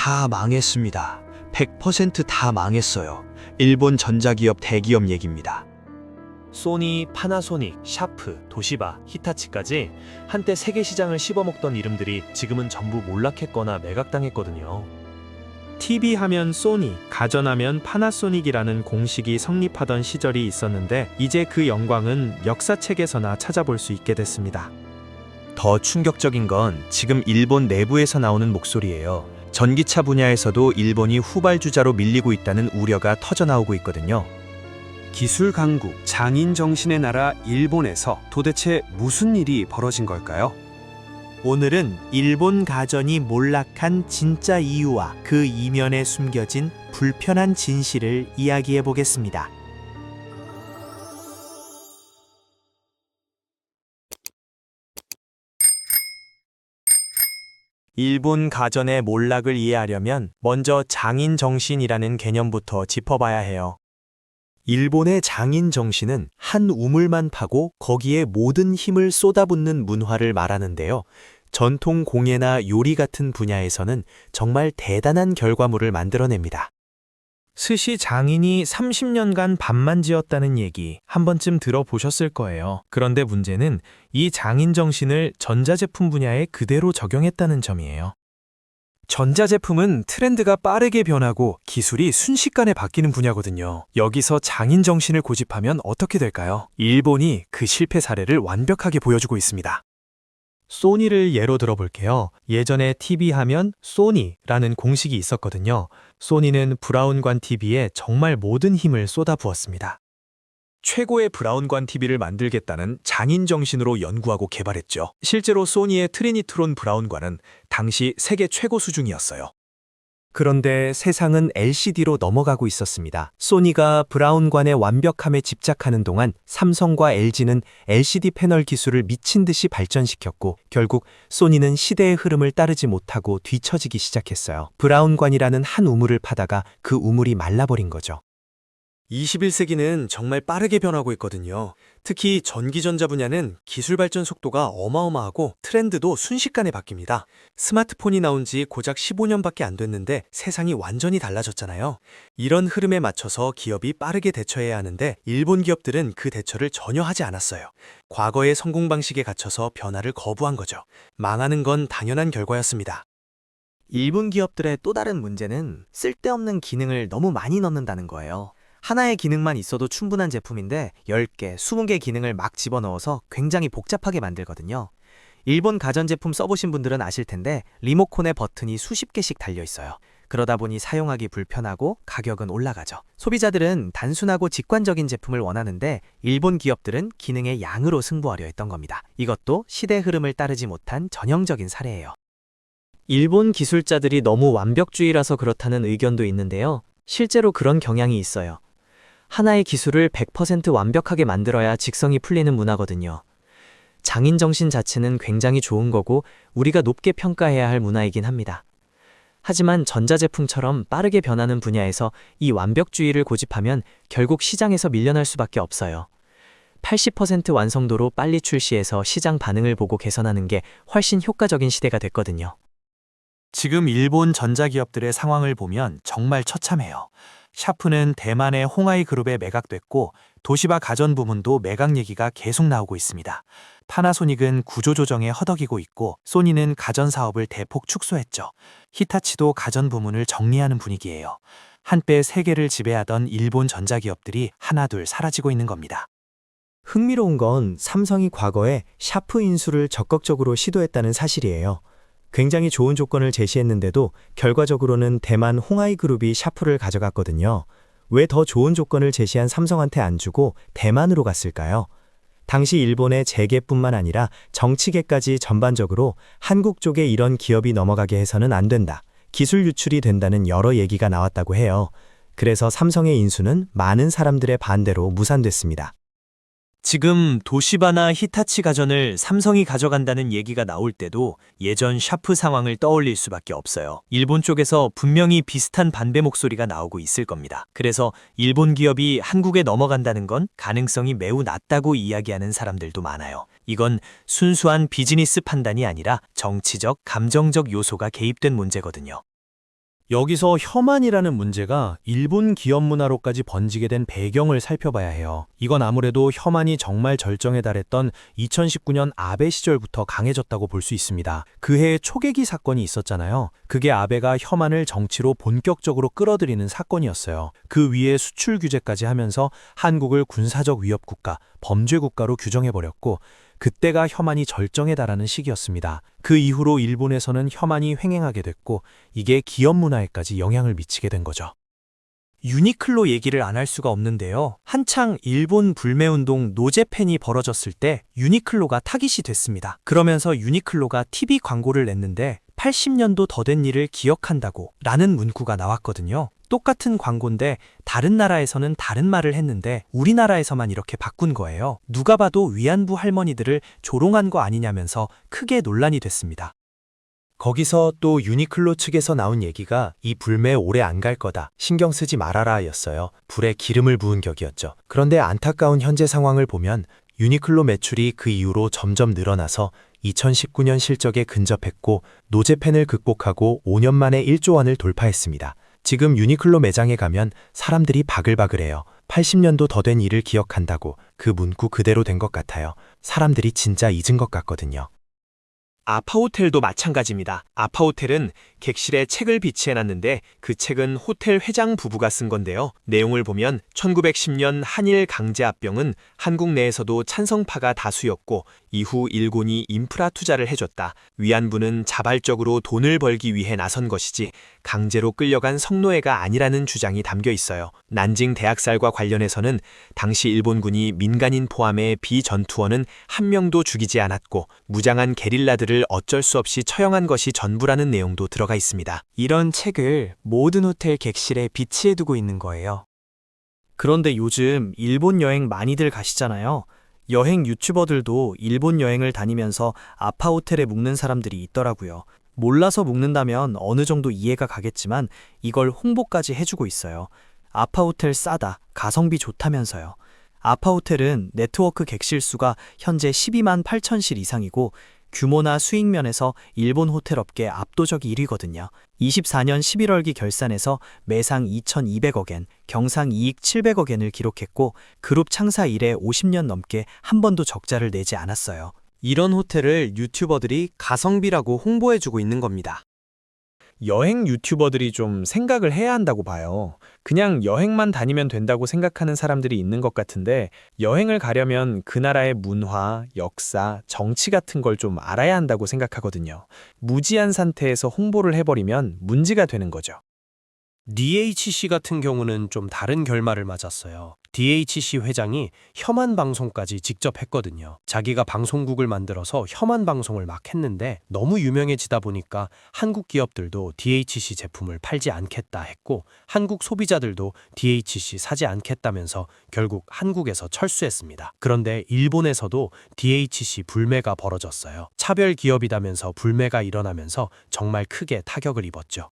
다 망했습니다. 100%다 망했어요. 일본 전자기업 대기업 얘기입니다. 소니, 파나소닉, 샤프, 도시바, 히타치까지 한때 세계 시장을 씹어먹던 이름들이 지금은 전부 몰락했거나 매각당했거든요. TV 하면 소니, 가전하면 파나소닉이라는 공식이 성립하던 시절이 있었는데 이제 그 영광은 역사책에서나 찾아볼 수 있게 됐습니다. 더 충격적인 건 지금 일본 내부에서 나오는 목소리예요. 전기차 분야에서도 일본이 후발주자로 밀리고 있다는 우려가 터져나오고 있거든요. 기술 강국, 장인 정신의 나라 일본에서 도대체 무슨 일이 벌어진 걸까요? 오늘은 일본 가전이 몰락한 진짜 이유와 그 이면에 숨겨진 불편한 진실을 이야기해 보겠습니다. 일본 가전의 몰락을 이해하려면 먼저 장인 정신이라는 개념부터 짚어봐야 해요. 일본의 장인 정신은 한 우물만 파고 거기에 모든 힘을 쏟아붓는 문화를 말하는데요. 전통 공예나 요리 같은 분야에서는 정말 대단한 결과물을 만들어냅니다. 스시 장인이 30년간 밥만 지었다는 얘기 한 번쯤 들어보셨을 거예요. 그런데 문제는 이 장인 정신을 전자제품 분야에 그대로 적용했다는 점이에요. 전자제품은 트렌드가 빠르게 변하고 기술이 순식간에 바뀌는 분야거든요. 여기서 장인 정신을 고집하면 어떻게 될까요? 일본이 그 실패 사례를 완벽하게 보여주고 있습니다. 소니를 예로 들어볼게요. 예전에 TV 하면 소니라는 공식이 있었거든요. 소니는 브라운관 TV에 정말 모든 힘을 쏟아부었습니다. 최고의 브라운관 TV를 만들겠다는 장인 정신으로 연구하고 개발했죠. 실제로 소니의 트리니트론 브라운관은 당시 세계 최고 수준이었어요. 그런데 세상은 LCD로 넘어가고 있었습니다. 소니가 브라운관의 완벽함에 집착하는 동안 삼성과 LG는 LCD 패널 기술을 미친 듯이 발전시켰고 결국 소니는 시대의 흐름을 따르지 못하고 뒤처지기 시작했어요. 브라운관이라는 한 우물을 파다가 그 우물이 말라버린 거죠. 21세기는 정말 빠르게 변하고 있거든요. 특히 전기전자 분야는 기술 발전 속도가 어마어마하고 트렌드도 순식간에 바뀝니다. 스마트폰이 나온 지 고작 15년밖에 안 됐는데 세상이 완전히 달라졌잖아요. 이런 흐름에 맞춰서 기업이 빠르게 대처해야 하는데 일본 기업들은 그 대처를 전혀 하지 않았어요. 과거의 성공 방식에 갇혀서 변화를 거부한 거죠. 망하는 건 당연한 결과였습니다. 일본 기업들의 또 다른 문제는 쓸데없는 기능을 너무 많이 넣는다는 거예요. 하나의 기능만 있어도 충분한 제품인데 10개, 20개 기능을 막 집어넣어서 굉장히 복잡하게 만들거든요. 일본 가전제품 써보신 분들은 아실 텐데 리모컨의 버튼이 수십 개씩 달려 있어요. 그러다 보니 사용하기 불편하고 가격은 올라가죠. 소비자들은 단순하고 직관적인 제품을 원하는데 일본 기업들은 기능의 양으로 승부하려 했던 겁니다. 이것도 시대 흐름을 따르지 못한 전형적인 사례예요. 일본 기술자들이 너무 완벽주의라서 그렇다는 의견도 있는데요. 실제로 그런 경향이 있어요. 하나의 기술을 100% 완벽하게 만들어야 직성이 풀리는 문화거든요. 장인 정신 자체는 굉장히 좋은 거고 우리가 높게 평가해야 할 문화이긴 합니다. 하지만 전자제품처럼 빠르게 변하는 분야에서 이 완벽주의를 고집하면 결국 시장에서 밀려날 수밖에 없어요. 80% 완성도로 빨리 출시해서 시장 반응을 보고 개선하는 게 훨씬 효과적인 시대가 됐거든요. 지금 일본 전자기업들의 상황을 보면 정말 처참해요. 샤프는 대만의 홍하이 그룹에 매각됐고 도시바 가전 부문도 매각 얘기가 계속 나오고 있습니다. 파나소닉은 구조조정에 허덕이고 있고 소니는 가전 사업을 대폭 축소했죠. 히타치도 가전 부문을 정리하는 분위기예요. 한때 세계를 지배하던 일본 전자기업들이 하나둘 사라지고 있는 겁니다. 흥미로운 건 삼성이 과거에 샤프 인수를 적극적으로 시도했다는 사실이에요. 굉장히 좋은 조건을 제시했는데도 결과적으로는 대만 홍하이 그룹이 샤프를 가져갔거든요. 왜 더 좋은 조건을 제시한 삼성한테 안 주고 대만으로 갔을까요? 당시 일본의 재계뿐만 아니라 정치계까지 전반적으로 한국 쪽에 이런 기업이 넘어가게 해서는 안 된다. 기술 유출이 된다는 여러 얘기가 나왔다고 해요. 그래서 삼성의 인수는 많은 사람들의 반대로 무산됐습니다. 지금 도시바나 히타치 가전을 삼성이 가져간다는 얘기가 나올 때도 예전 샤프 상황을 떠올릴 수밖에 없어요. 일본 쪽에서 분명히 비슷한 반대 목소리가 나오고 있을 겁니다. 그래서 일본 기업이 한국에 넘어간다는 건 가능성이 매우 낮다고 이야기하는 사람들도 많아요. 이건 순수한 비즈니스 판단이 아니라 정치적, 감정적 요소가 개입된 문제거든요. 여기서 혐한이라는 문제가 일본 기업 문화로까지 번지게 된 배경을 살펴봐야 해요. 이건 아무래도 혐한이 정말 절정에 달했던 2019년 아베 시절부터 강해졌다고 볼 수 있습니다. 그 해에 초계기 사건이 있었잖아요. 그게 아베가 혐한을 정치로 본격적으로 끌어들이는 사건이었어요. 그 위에 수출 규제까지 하면서 한국을 군사적 위협 국가, 범죄 국가로 규정해버렸고 그때가 혐한이 절정에 달하는 시기였습니다. 그 이후로 일본에서는 혐한이 횡행하게 됐고 이게 기업 문화에까지 영향을 미치게 된 거죠. 유니클로 얘기를 안 할 수가 없는데요. 한창 일본 불매운동 노제팬이 벌어졌을 때 유니클로가 타깃이 됐습니다. 그러면서 유니클로가 TV 광고를 냈는데 80년도 더 된 일을 기억한다고 라는 문구가 나왔거든요. 똑같은 광고인데 다른 나라에서는 다른 말을 했는데 우리나라에서만 이렇게 바꾼 거예요. 누가 봐도 위안부 할머니들을 조롱한 거 아니냐면서 크게 논란이 됐습니다. 거기서 또 유니클로 측에서 나온 얘기가 이 불매 오래 안 갈 거다. 신경 쓰지 말아라 였어요. 불에 기름을 부은 격이었죠. 그런데 안타까운 현재 상황을 보면 유니클로 매출이 그 이후로 점점 늘어나서 2019년 실적에 근접했고 노제팬을 극복하고 5년 만에 1조 원을 돌파했습니다. 지금 유니클로 매장에 가면 사람들이 바글바글해요. 80년도 더 된 일을 기억한다고 그 문구 그대로 된 것 같아요. 사람들이 진짜 잊은 것 같거든요. 아파호텔도 마찬가지입니다. 아파호텔은 객실에 책을 비치해놨는데 그 책은 호텔 회장 부부가 쓴 건데요. 내용을 보면 1910년 한일 강제합병은 한국 내에서도 찬성파가 다수였고 이후 일본이 인프라 투자를 해줬다. 위안부는 자발적으로 돈을 벌기 위해 나선 것이지 강제로 끌려간 성노예가 아니라는 주장이 담겨 있어요. 난징 대학살과 관련해서는 당시 일본군이 민간인 포함해 비전투원은 한 명도 죽이지 않았고 무장한 게릴라들을 어쩔 수 없이 처형한 것이 전부라는 내용도 들어가 있습니다. 이런 책을 모든 호텔 객실에 비치해두고 있는 거예요. 그런데 요즘 일본 여행 많이들 가시잖아요. 여행 유튜버들도 일본 여행을 다니면서 아파호텔에 묵는 사람들이 있더라고요. 몰라서 묵는다면 어느 정도 이해가 가겠지만 이걸 홍보까지 해주고 있어요. 아파호텔 싸다, 가성비 좋다면서요. 아파호텔은 네트워크 객실 수가 현재 12만 8천실 이상이고 규모나 수익 면에서 일본 호텔 업계 압도적 1위거든요. 24년 11월기 결산에서 매상 2,200억엔, 경상 이익 700억엔을 기록했고 그룹 창사 이래 50년 넘게 한 번도 적자를 내지 않았어요. 이런 호텔을 유튜버들이 가성비라고 홍보해주고 있는 겁니다. 여행 유튜버들이 좀 생각을 해야 한다고 봐요. 그냥 여행만 다니면 된다고 생각하는 사람들이 있는 것 같은데 여행을 가려면 그 나라의 문화, 역사, 정치 같은 걸 좀 알아야 한다고 생각하거든요. 무지한 상태에서 홍보를 해버리면 문제가 되는 거죠. DHC 같은 경우는 좀 다른 결말을 맞았어요. DHC 회장이 혐한 방송까지 직접 했거든요. 자기가 방송국을 만들어서 혐한 방송을 막 했는데 너무 유명해지다 보니까 한국 기업들도 DHC 제품을 팔지 않겠다 했고 한국 소비자들도 DHC 사지 않겠다면서 결국 한국에서 철수했습니다. 그런데 일본에서도 DHC 불매가 벌어졌어요. 차별 기업이다면서 불매가 일어나면서 정말 크게 타격을 입었죠.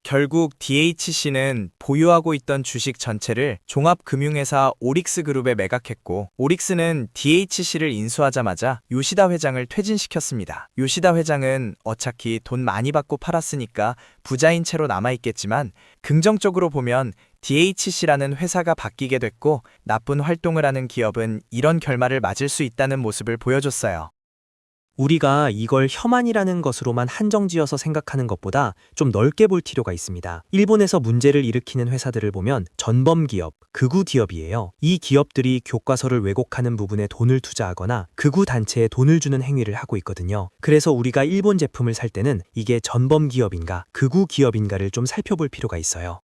결국 DHC는 보유하고 있던 주식 전체를 종합금융회사 오릭스그룹에 매각했고 오릭스는 DHC를 인수하자마자 요시다 회장을 퇴진시켰습니다. 요시다 회장은 어차피 돈 많이 받고 팔았으니까 부자인 채로 남아있겠지만 긍정적으로 보면 DHC라는 회사가 바뀌게 됐고 나쁜 활동을 하는 기업은 이런 결말을 맞을 수 있다는 모습을 보여줬어요. 우리가 이걸 혐한이라는 것으로만 한정지어서 생각하는 것보다 좀 넓게 볼 필요가 있습니다. 일본에서 문제를 일으키는 회사들을 보면 전범기업, 극우기업이에요. 이 기업들이 교과서를 왜곡하는 부분에 돈을 투자하거나 극우 단체에 돈을 주는 행위를 하고 있거든요. 그래서 우리가 일본 제품을 살 때는 이게 전범기업인가, 극우기업인가를 좀 살펴볼 필요가 있어요.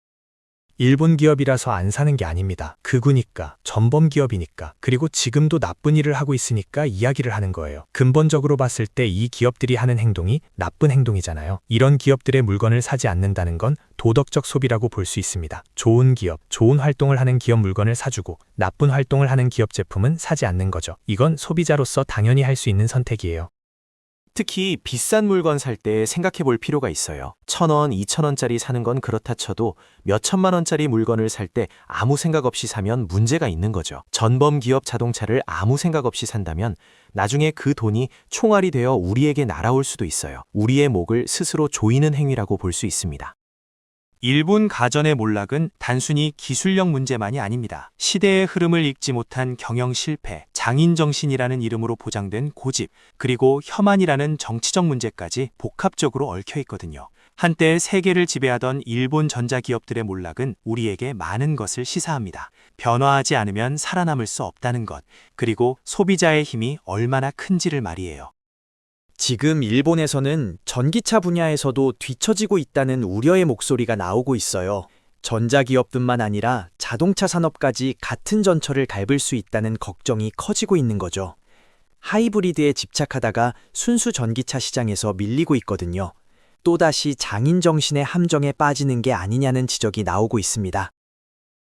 일본 기업이라서 안 사는 게 아닙니다. 극우니까, 전범 기업이니까, 그리고 지금도 나쁜 일을 하고 있으니까 이야기를 하는 거예요. 근본적으로 봤을 때 이 기업들이 하는 행동이 나쁜 행동이잖아요. 이런 기업들의 물건을 사지 않는다는 건 도덕적 소비라고 볼 수 있습니다. 좋은 기업, 좋은 활동을 하는 기업 물건을 사주고 나쁜 활동을 하는 기업 제품은 사지 않는 거죠. 이건 소비자로서 당연히 할 수 있는 선택이에요. 특히 비싼 물건 살 때 생각해 볼 필요가 있어요. 1,000원, 2,000원짜리 사는 건 그렇다 쳐도 몇 천만 원짜리 물건을 살 때 아무 생각 없이 사면 문제가 있는 거죠. 전범 기업 자동차를 아무 생각 없이 산다면 나중에 그 돈이 총알이 되어 우리에게 날아올 수도 있어요. 우리의 목을 스스로 조이는 행위라고 볼 수 있습니다. 일본 가전의 몰락은 단순히 기술력 문제만이 아닙니다. 시대의 흐름을 읽지 못한 경영 실패, 장인 정신이라는 이름으로 보장된 고집, 그리고 혐한이라는 정치적 문제까지 복합적으로 얽혀 있거든요. 한때 세계를 지배하던 일본 전자기업들의 몰락은 우리에게 많은 것을 시사합니다. 변화하지 않으면 살아남을 수 없다는 것, 그리고 소비자의 힘이 얼마나 큰지를 말이에요. 지금 일본에서는 전기차 분야에서도 뒤처지고 있다는 우려의 목소리가 나오고 있어요. 전자기업뿐만 아니라 자동차 산업까지 같은 전철을 밟을 수 있다는 걱정이 커지고 있는 거죠. 하이브리드에 집착하다가 순수 전기차 시장에서 밀리고 있거든요. 또다시 장인 정신의 함정에 빠지는 게 아니냐는 지적이 나오고 있습니다.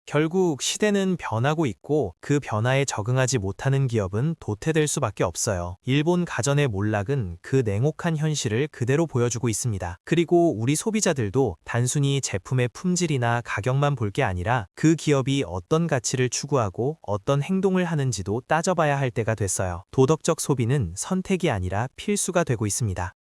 결국 시대는 변하고 있고 그 변화에 적응하지 못하는 기업은 도태될 수밖에 없어요. 일본 가전의 몰락은 그 냉혹한 현실을 그대로 보여주고 있습니다. 그리고 우리 소비자들도 단순히 제품의 품질이나 가격만 볼 게 아니라 그 기업이 어떤 가치를 추구하고 어떤 행동을 하는지도 따져봐야 할 때가 됐어요. 도덕적 소비는 선택이 아니라 필수가 되고 있습니다.